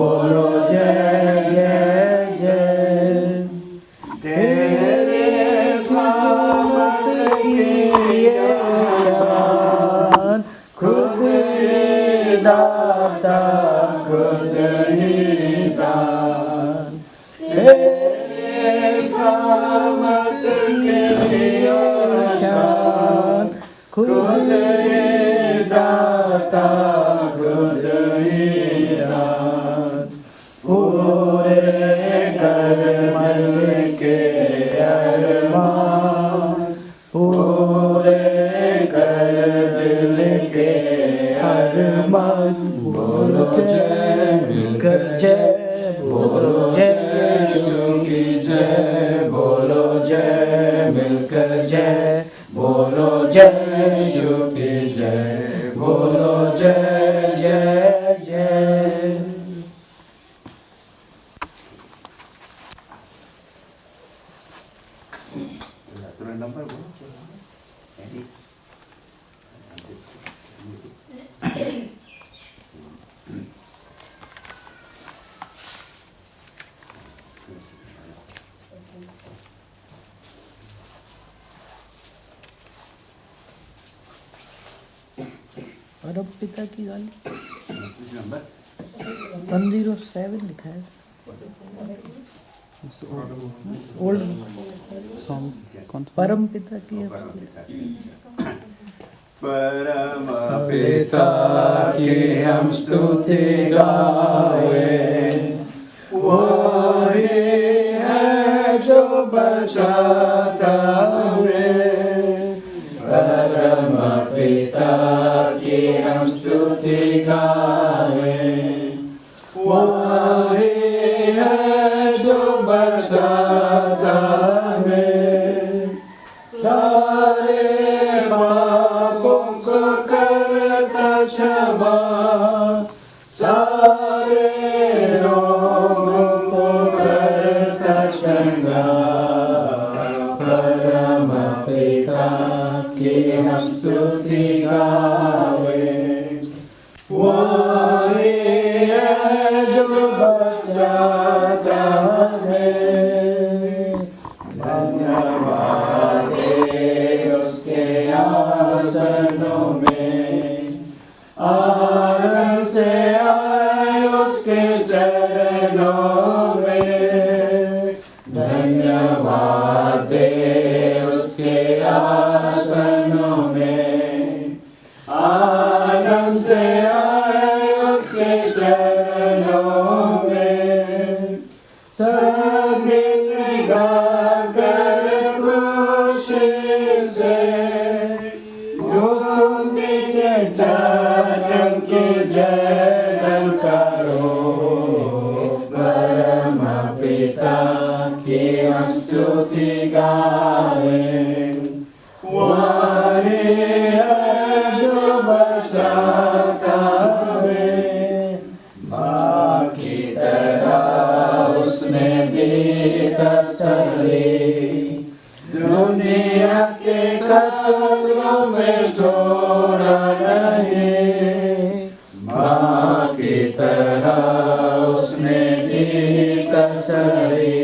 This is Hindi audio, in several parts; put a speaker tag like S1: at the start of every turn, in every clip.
S1: बोलो जय जय जय। तेरे सामत की आसान, खुद ही दाता खुद ही दान। तेरे सामत की आसान, खुद ही दाता खुद ही दान। पूरे कर मन के अरमान, पूरे कर दिल के अरमान। बोलो जय मिलकर जय, बोलो जय यीशु की जय, बोलो जय मिलकर जय, बोलो जय यीशु की जय, बोलो जय जय जय।
S2: तुरंत नंबर बोलो।
S1: परम पिता की गाली
S2: नंबर
S1: 107 लिखा है। ओल्ड सॉन्ग परम पिता की।
S2: परम पिता की हम स्तुति गावे, वही है जो बचाता हमें। परम पिता की हम स्तुति गावे, वही है जो बचाता हमें। सारे पापों को करता क्षमा, सारे रोगों को करता चंगा। परम पिता की हम स्तुति गावे, वही है जो बचाता हमें। धन्यवाद दे उसके आसनों में, आनंद से आए उसके चरणों में। धन्यवाद दे उसके आसनों में, आनंद से आए उसके चरणों में। संगीत गाकर खुशी से गोंदी के चरण की जय करो। परम पिता की हम स्तुति गावे, वही है जो बचाता हमें। माँ की तरह उसने दी तसल्ली, दुनिया के खतरों में छोड़ा नहीं। माँ की तरह उसने दी तसल्ली,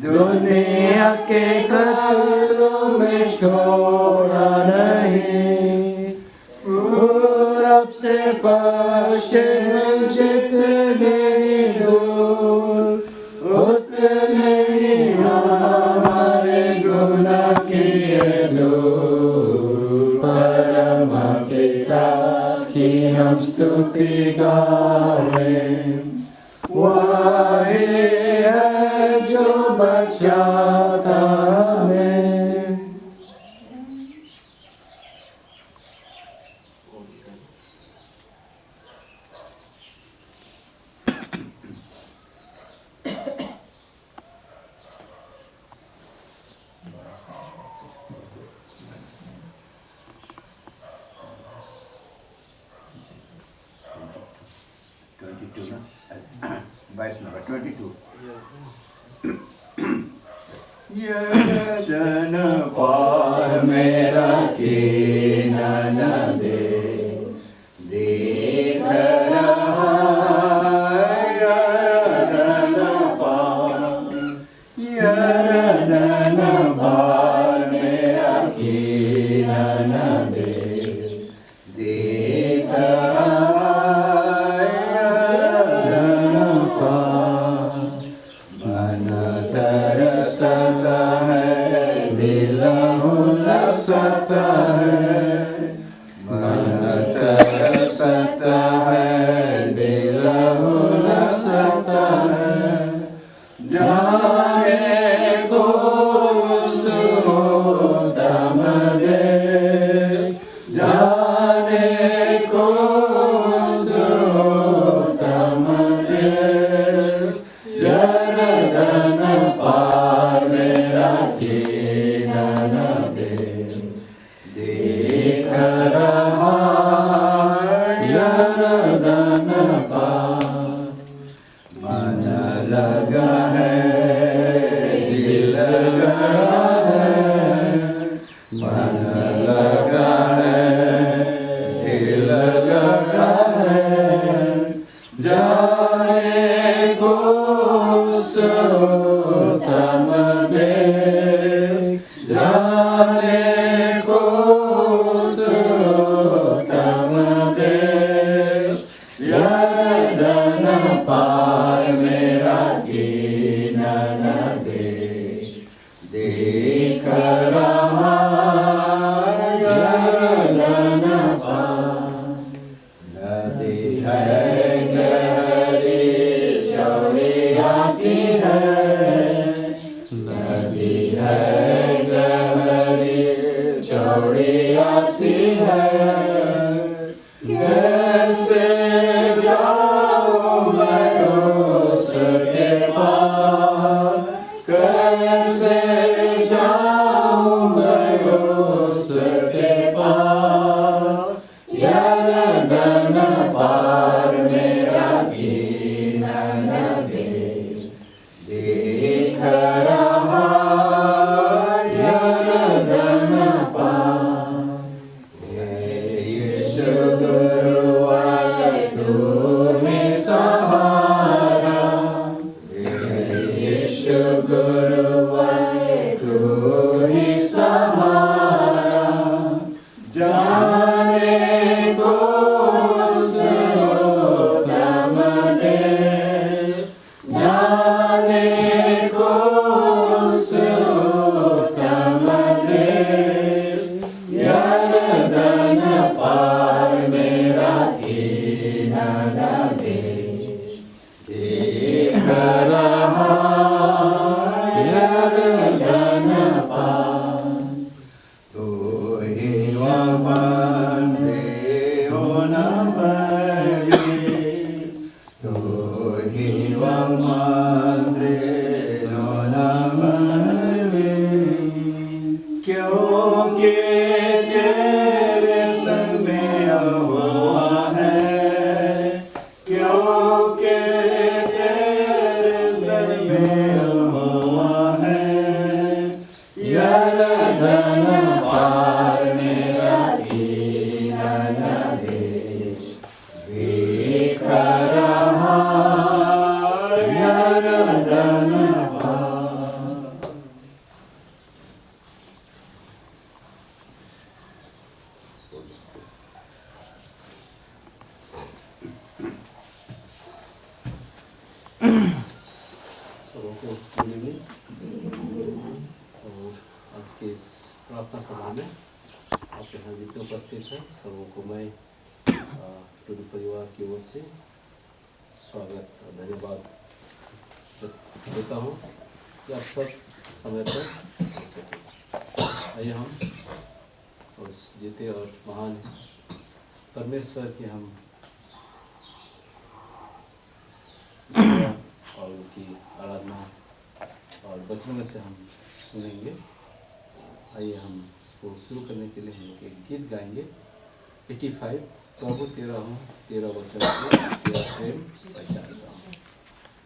S2: दुनिया के खतरों में छोड़ा नहीं। पूरब से पश्चिम जितने दूर, उतने ही हमारे गुनाह किए दूर। परम पिता की हम स्तुति गावे, वही है जो बचाता हमें। Verse number 22. यदन पार मेरा कीनन दे, देख रहा लगा है, दिल लगा है, मन लगा है, दिल लगा है, जाने को उत्तम देश, जाने को उत्तम देश, यर्दन पार मेरा कीनन देश, देख रहा यर्दन पार। नदी है गहरी चौड़ी आती है, नदी है गहरी चौड़ी आती है, कैसे जाऊं मैं उसके पास, कैसे जाऊं मैं उसके पास, यर्दन पार मेरा कीनन देश, देख रहा यर्दन पार। यीशु गुरुवर तू ही सहारा, यीशु गुरुवर तू ही सहारा, जाने को उत्तम देश, जाने को उत्तम देश, यर्दन पार मेरा कीनन देश, देख रहा यर्दन पार। तू ही वमने होना बली, तू ही वमने होना बली, क्योंकि तेरे संग में हुआ है, क्योंकि तेरे संग में हुआ है, यर्दन पार मेरा कीनन देश, देख रहा यर्दन पार।
S3: सबको मिलेंगे और आज के इस प्रार्थना सभा में आपके यहाँ जितने उपस्थित हैं सबों को मैं टूडू परिवार की ओर से स्वागत और धन्यवाद देता हूँ कि आप सब समय पर आ सके। आइए हम उस जीते और महान परमेश्वर के हम और उनकी आराधना और वचनों से हम सुनेंगे। आइए हम इसको शुरू करने के लिए हम लोग एक गीत गाएंगे 85 प्रभु तेरा हूँ तेरा वचन तेरा प्रेम पहचानता हूँ।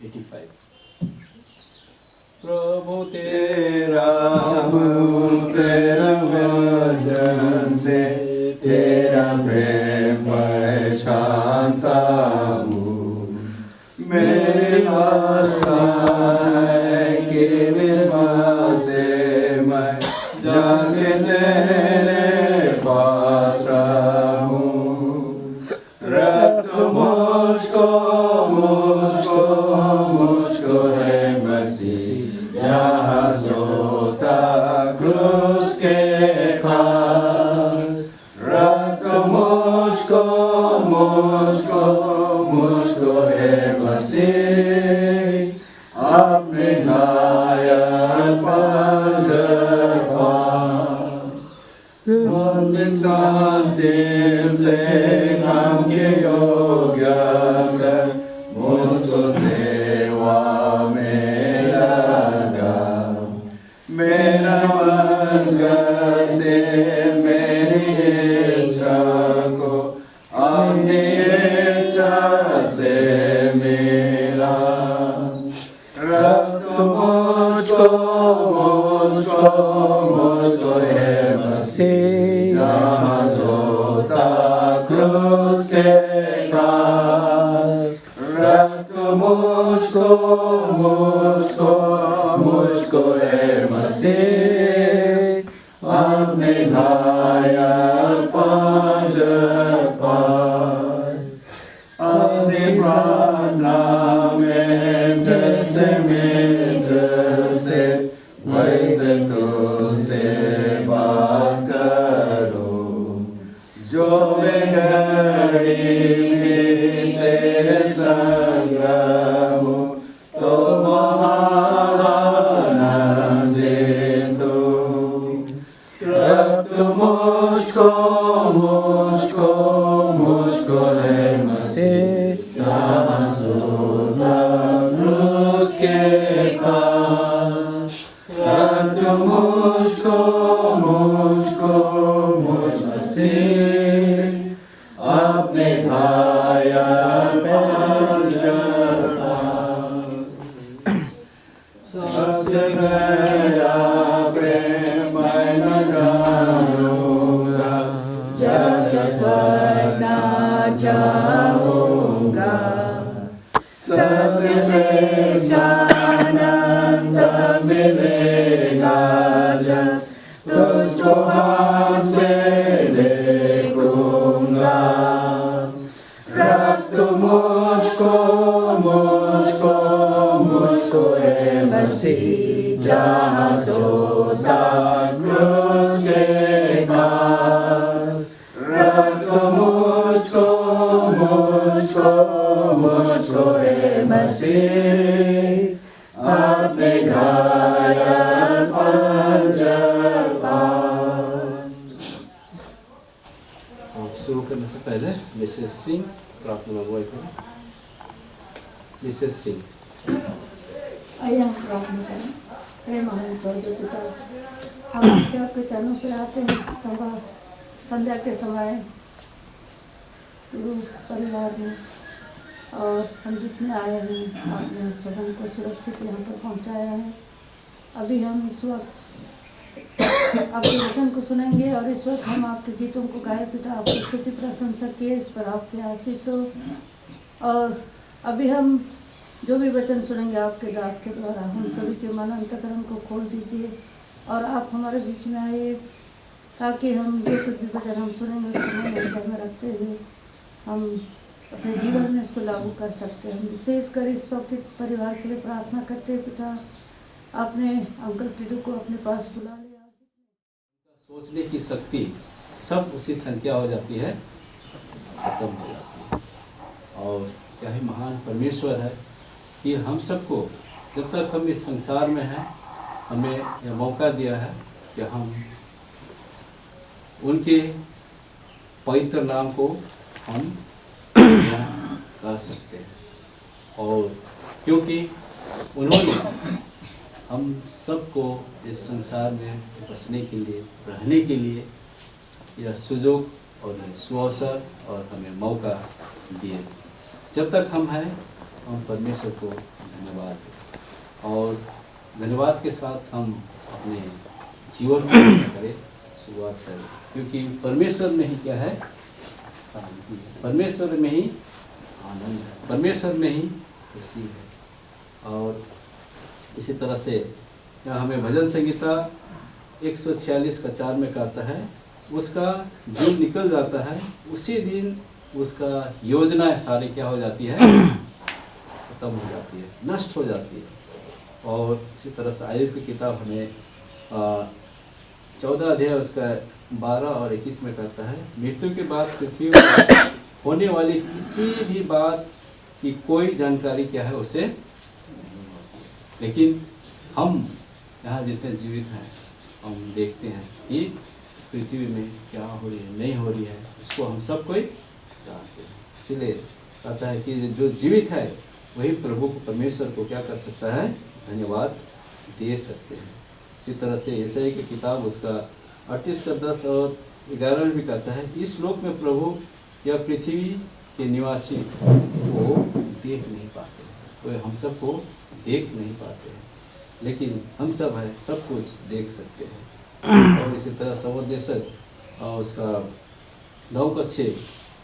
S3: 85 प्रभु
S2: तेरा हूँ तेरा वचन से तेरा प्रेम पहचानता हूँ, मेरे आशा है कि विश्वास से मैं जाके तेरे पास रहूं, रक्त मुझको है मसीह जहाँ सोता क्रूस के पास, रक्त मुझको है मसीह अपने घायल पंख पास, शांति से काम के योग्य कर मुझको सेवा में लगा, मेरा मन से मेरी इच्छा को अपनी इच्छा से मिला, मुझको है मसीह जहाँ सोता क्रूस के पास। रक्त मुझको है मसीह अपने घायल पंजर पास। अपनी प्रार्थना में जैसे मित्र से वैसे तुझसे बात करो। जो मैं गरीबी तेरे संग रहूं तो महानंदित हूँ। रक्त मुझको है मसीह जहाँ सोता क्रूस के पास। रक्त मुझको मसीह अपने घायल पंजर पास। सबसे गहरा प्रेम मैं न जानूंगा जब स्वर्ग न जाऊंगा। सबसे श्रेष्ठ आनंद मिलेगा जब तुझको आँख से देखूंगा। रक्त मुझको है मसीह जहाँ सोता क्रूस के पास। रक्त मुझको है मसीह अपने घायल पंजर पास।
S3: शुरू करने से पहले मिसेस सिंह प्रार्थना में अगुवाई करें। मिसेस सिंह।
S4: आइए हम प्रार्थना करें। हे महान स्वर्गीय पिता, हम आपसे आपके चरणों पर आते हैं संध्या के समय गुरु परिवार में, और हम जितने आए हैं आपने सदन को सुरक्षित यहाँ पर पहुँचाया है। अभी हम इस वक्त आपके वचन को सुनेंगे और इस वक्त हम आपके गीतों को गाए। पिता आपकी स्तुति प्रशंसा किए, इस पर आपके आशीष हो। और अभी हम जो भी वचन सुनेंगे आपके दास के द्वारा, हम सभी के मन अंतकरण को खोल दीजिए और आप हमारे बीच में आइए, ताकि हम जो कुछ भी वचन हम सुनेंगे उसको मन अंतर में रखते हुए हम अपने जीवन में इसको लागू कर सकते हैं। विशेषकर इस शौकित परिवार के लिए प्रार्थना करते हैं। पिता आपने अंकल टिडू को अपने पास बुला लिया।
S3: सोचने की शक्ति सब उसी संख्या हो जाती है, खत्म हो जाती है। और क्या ही महान परमेश्वर है कि हम सबको जब तक हम इस संसार में हैं, हमें यह मौका दिया है कि हम उनके पवित्र नाम को हम कर सकते हैं। और क्योंकि उन्होंने हम सबको इस संसार में बसने के लिए, रहने के लिए यह सुयोग और सुअवसर और हमें मौका दिए। जब तक हम हैं, हम परमेश्वर को धन्यवाद दें और धन्यवाद के साथ हम अपने जीवन को करें, शुरुआत करें। क्योंकि परमेश्वर में ही क्या है? शांति है। परमेश्वर में ही आनंद है, परमेश्वर में ही खुशी है। और इसी तरह से यहाँ हमें भजन संगीता 146 का 4 में कहता है, उसका जीव निकल जाता है, उसी दिन उसका योजनाएं सारी क्या हो जाती है? खत्म हो जाती है, नष्ट हो जाती है। और इसी तरह से आयुब की किताब हमें 14 अध्याय उसका 12 और 21 में कहता है, मृत्यु के बाद पृथ्वी पर होने वाली किसी भी बात की कोई जानकारी क्या है उसे नहीं होती है। लेकिन हम यहाँ जितने जीवित हैं, हम देखते हैं कि पृथ्वी में क्या हो रही है, नहीं हो रही है, इसको हम सब कोई जानते हैं। इसलिए कहता है कि जो जीवित है वही प्रभु को, परमेश्वर को क्या कर सकता है? धन्यवाद दे सकते हैं। इसी तरह से यशायाह की किताब उसका 38 का 10 और 11 में भी कहता है, इस लोक में प्रभु या पृथ्वी के निवासी को देख नहीं पाते, तो हम सबको देख नहीं पाते हैं। लेकिन हम सब है सब कुछ देख सकते हैं। और इसी तरह सवोदेशक और उसका 9 का 6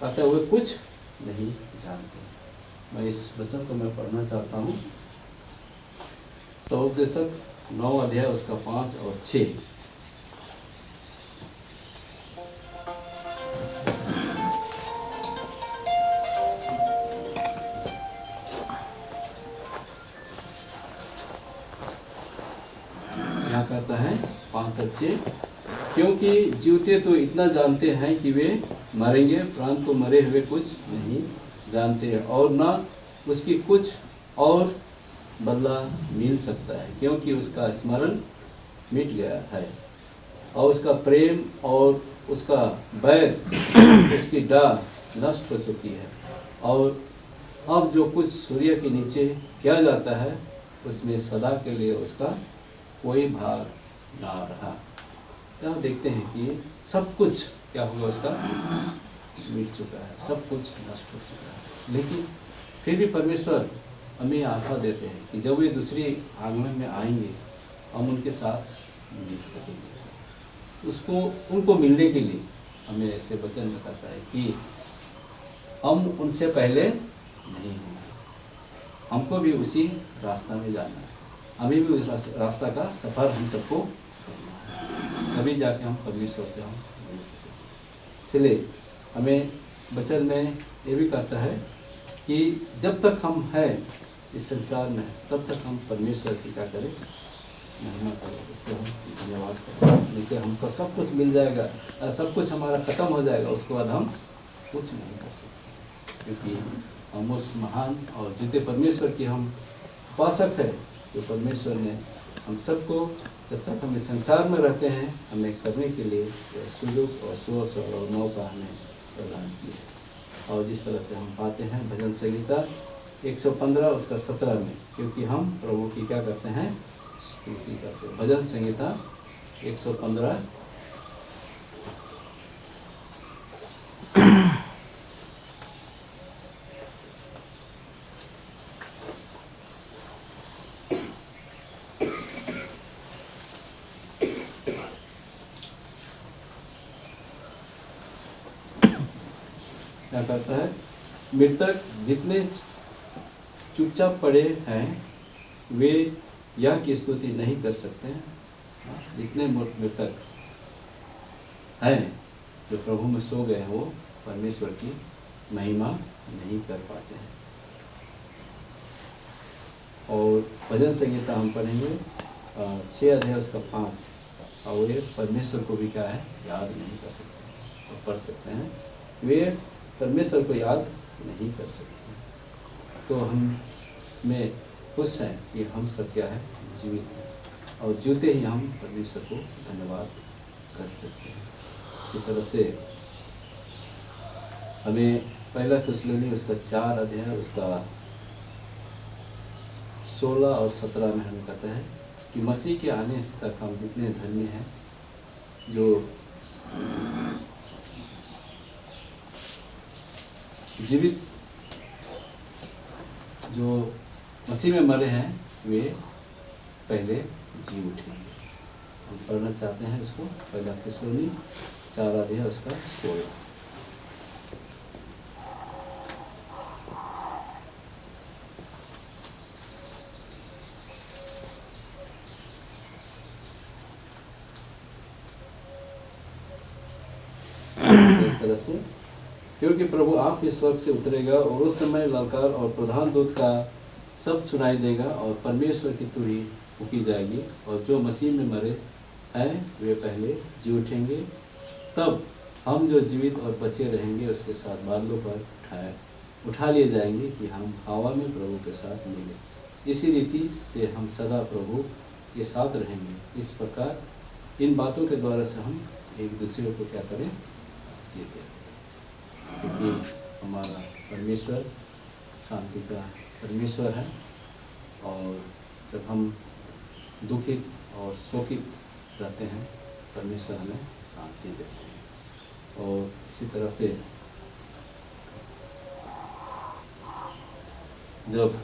S3: कहता है वे कुछ नहीं जानते। मैं इस वचन को मैं पढ़ना चाहता हूँ। सवोदेशक 9 अध्याय उसका 5 और 6। यहाँ कहता है 5 और 6, क्योंकि जीवते तो इतना जानते हैं कि वे मरेंगे, प्राण तो मरे हुए कुछ नहीं जानते, और न उसकी कुछ और बदला मिल सकता है, क्योंकि उसका स्मरण मिट गया है और उसका प्रेम और उसका बैर, उसकी डाह नष्ट हो चुकी है। और अब जो कुछ सूर्य के नीचे किया जाता है उसमें सदा के लिए उसका कोई भाग ना रहा। यहाँ देखते हैं कि सब कुछ क्या होगा, उसका मिट चुका है, सब कुछ नष्ट हो चुका है। लेकिन फिर भी परमेश्वर हमें आशा देते हैं कि जब वे दूसरी आगमन में आएंगे हम उनके साथ मिल सकेंगे। उसको उनको मिलने के लिए हमें ऐसे वचन बताता है कि हम उनसे पहले नहीं होंगे, हमको भी उसी रास्ता में जाना है, हमें भी उस रास्ता का सफ़र हम सबको करना है, तभी जाके हम परमेश्वर से हम मिल सकेंगे। इसलिए हमें वचन में ये भी कहता है कि जब तक हम हैं इस संसार में तब तक हम परमेश्वर की क्या करें, महिमा करें, उसको हम धन्यवाद करें। लेकिन हमको सब कुछ मिल जाएगा, सब कुछ हमारा ख़त्म हो जाएगा, उसके बाद हम कुछ नहीं कर सकते, क्योंकि हम उस महान और जीते परमेश्वर की हम उपासक है, जो परमेश्वर ने हम सबको जब तक हम इस संसार में रहते हैं हमें करने के लिए सुयोग और सोच और मौका हमें प्रदान किया। और जिस तरह से हम पाते हैं भजन संहिता 115 उसका 17 में, क्योंकि हम प्रभु की क्या करते हैं, स्तुति करते हैं। भजन संहिता 115 क्या कहता है, मृतक जितने चुपचाप पड़े हैं वे यह की स्तुति नहीं कर सकते हैं। जितने मृतक हैं जो प्रभु में सो गए हैं वो परमेश्वर की महिमा नहीं कर पाते हैं। और भजन संहिता हम पढ़ेंगे 6 अध्याय उसका 5, और वे परमेश्वर को भी क्या है, याद नहीं कर सकते। तो पढ़ सकते हैं, वे परमेश्वर को याद नहीं कर सकते। तो हम में खुश हैं कि हम सब क्या है, जीवित हैं, और जीते ही हम परमेश्वर को धन्यवाद कर सकते हैं। इसी तरह से हमें पहला थिस्सलुनी उसका 4 अध्याय उसका 16 और 17 में हमें कहता है कि मसीह के आने तक हम जितने धर्मी हैं, जो जीवित जो मसीह में मरे हैं वे पहले जी उठेंगे। हम पढ़ना चाहते हैं इसको, पहला थिस्सलुनी 4 अध्याय उसका 16। इस तरह से, क्योंकि प्रभु आप इस स्वर्ग से उतरेगा और उस समय ललकार और प्रधान दूत का शब्द सुनाई देगा और परमेश्वर की तुरही फूंकी जाएगी, और जो मसीह में मरे हैं वे पहले जी उठेंगे। तब हम जो जीवित और बचे रहेंगे उसके साथ बादलों पर उठा लिए जाएंगे कि हम हवा में प्रभु के साथ मिले। इसी रीति से हम सदा प्रभु के साथ रहेंगे। इस प्रकार इन बातों के द्वारा से हम एक दूसरे को क्या करें, ये करें, क्योंकि हमारा परमेश्वर शांति का परमेश्वर है, और जब हम दुखित और शोकित रहते हैं परमेश्वर हमें शांति देते हैं। और इसी तरह से जब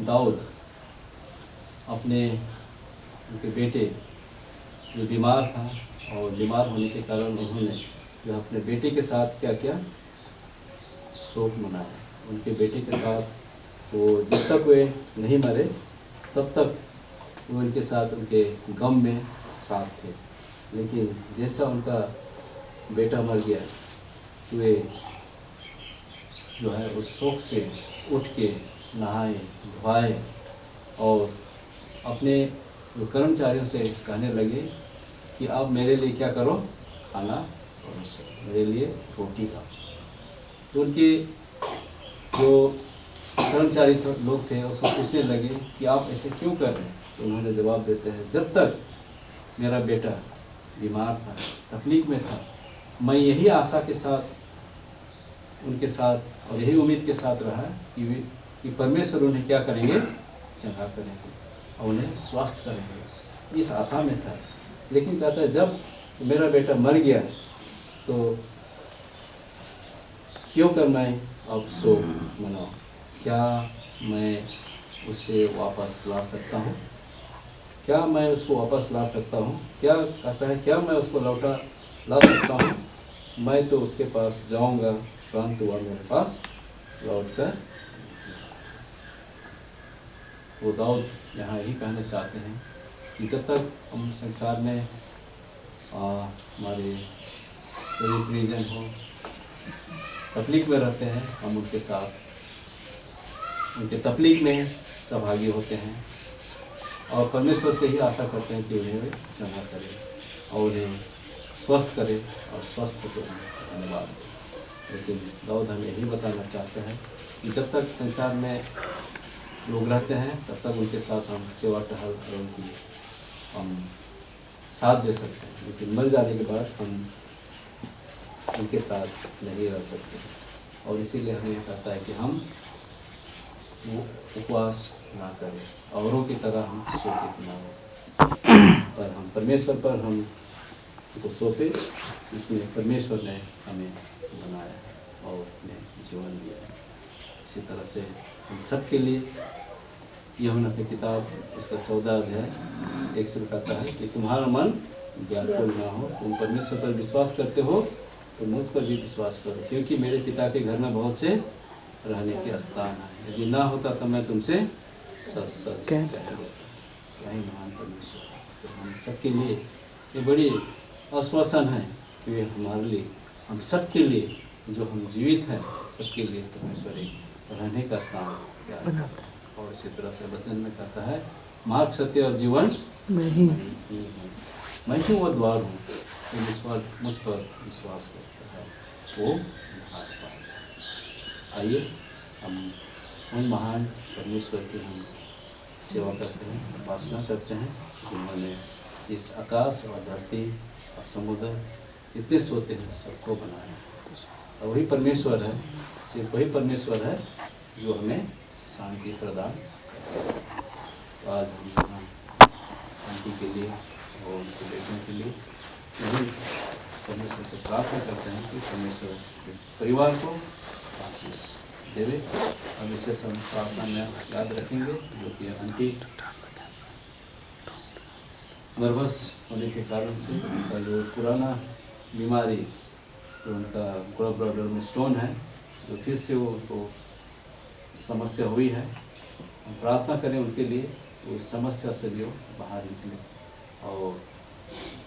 S3: दाऊद अपने उनके बेटे जो बीमार था और बीमार होने के कारण उन्होंने जो अपने बेटे के साथ क्या किया, शोक मनाया। उनके बेटे के साथ वो जब तक वे नहीं मरे तब तक वो उनके साथ उनके गम में साथ थे। लेकिन जैसा उनका बेटा मर गया वे जो है उस शोक से उठ के नहाए धोआए और अपने जो कर्मचारियों से कहने लगे कि आप मेरे लिए क्या करो, खाना परोसो, मेरे लिए रोटी खाओ। तो उनके जो कर्मचारी लोग थे उसको पूछने लगे कि आप ऐसे क्यों कर रहे हैं। तो उन्होंने जवाब देते हैं, जब तक मेरा बेटा बीमार था, तकलीफ में था, मैं यही आशा के साथ उनके साथ और यही उम्मीद के साथ रहा कि परमेश्वर उन्हें क्या करेंगे, चंगा करेंगे और उन्हें स्वस्थ करेंगे, इस आशा में था। लेकिन कहता है जब मेरा बेटा मर गया तो क्यों कर मैं अब शोक मनाऊं, क्या मैं उसे वापस ला सकता हूँ, क्या मैं उसको वापस ला सकता हूँ, क्या कहता है क्या मैं उसको लौटा ला सकता हूँ। मैं तो उसके पास जाऊँगा परंतु वह मेरे पास लौट कर। वो दाऊद यहाँ यही कहना चाहते हैं कि जब तक हम संसार में हमारे कोई परिजन हो तकलीफ में रहते हैं, हम उनके साथ उनके तकलीफ में सहभागी होते हैं और परमेश्वर से ही आशा करते हैं कि उन्हें चंगा करे और उन्हें स्वस्थ करे और स्वस्थ को धन्यवाद दे। लेकिन दाऊद हमें यही बताना चाहते हैं कि जब तक संसार में लोग रहते हैं तब तक उनके साथ हम सेवा टहल और उनकी हम साथ दे सकते हैं, लेकिन मर जाने के बाद हम उनके साथ नहीं रह सकते। और इसीलिए हमें कहता है कि हम वो उपवास ना करें, औरों की तरह हम शोकित ना हो, पर हम परमेश्वर पर हम को सौंपे। इसलिए परमेश्वर ने हमें बनाया और हमें जीवन दिया है। इसी तरह से हम सब के लिए यूहन्ना की किताब उसका 14 अध्याय 1 से कहता है कि तुम्हारा मन व्याकुल ना हो, तुम परमेश्वर पर विश्वास करते हो तो मुझ पर भी विश्वास करो, क्योंकि मेरे पिता के घर में बहुत से रहने के स्थान है। यदि ना होता तो मैं तुमसे सच सच कह देता। यही महान परमेश्वर। तो हम सबके लिए ये बड़ी आश्वासन है कि वे हमारे लिए, हम सबके लिए जो हम जीवित हैं, सबके लिए परमेश्वर एक रहने का स्थान तैयार करता है। और इसी तरह से वचन में कहता है मार्ग सत्य और जीवन मैं ही वो द्वार हूँ, तो मुझ पर विश्वास करता है वो बाहर पाए। आइए हम उन महान परमेश्वर की हम सेवा करते हैं, उपासना करते हैं जिन्होंने इस आकाश और धरती और समुद्र इतने सोते हैं सबको बनाया। और वही परमेश्वर है, सिर्फ वही परमेश्वर है जो हमें शांति प्रदान करता है। तो आज हम यहाँ शांति के लिए और उनके बेटों के लिए यही परमेश्वर से प्रार्थना करते हैं कि परमेश्वर इस परिवार को आशीष देवे। और विशेष हम प्रार्थना में याद रखेंगे जो कि आंटी नर्वस होने के कारण से उनका जो पुराना बीमारी जो उनका ब्लड में स्टोन है, जो फिर से वो उनको समस्या हुई है, हम प्रार्थना करें उनके लिए उस समस्या से भी वो बाहर निकले और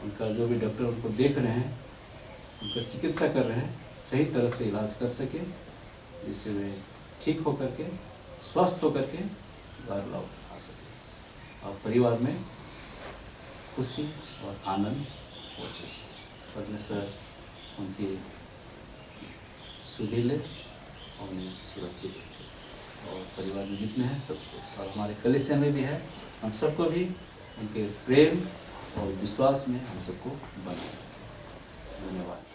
S3: उनका जो भी डॉक्टर उनको देख रहे हैं, उनका चिकित्सा कर रहे हैं, सही तरह से इलाज कर सके, जिससे वे ठीक होकर के स्वस्थ होकर के घर लौट आ सके और परिवार में खुशी और आनंद हो सके। परमेश्वर उनकी सुधि ले और उन्हें सुरक्षित रखे और परिवार में जितने हैं सबको और हमारे कलीसिया में भी है, हम सबको भी उनके प्रेम और विश्वास में हम सबको बनाए। धन्यवाद।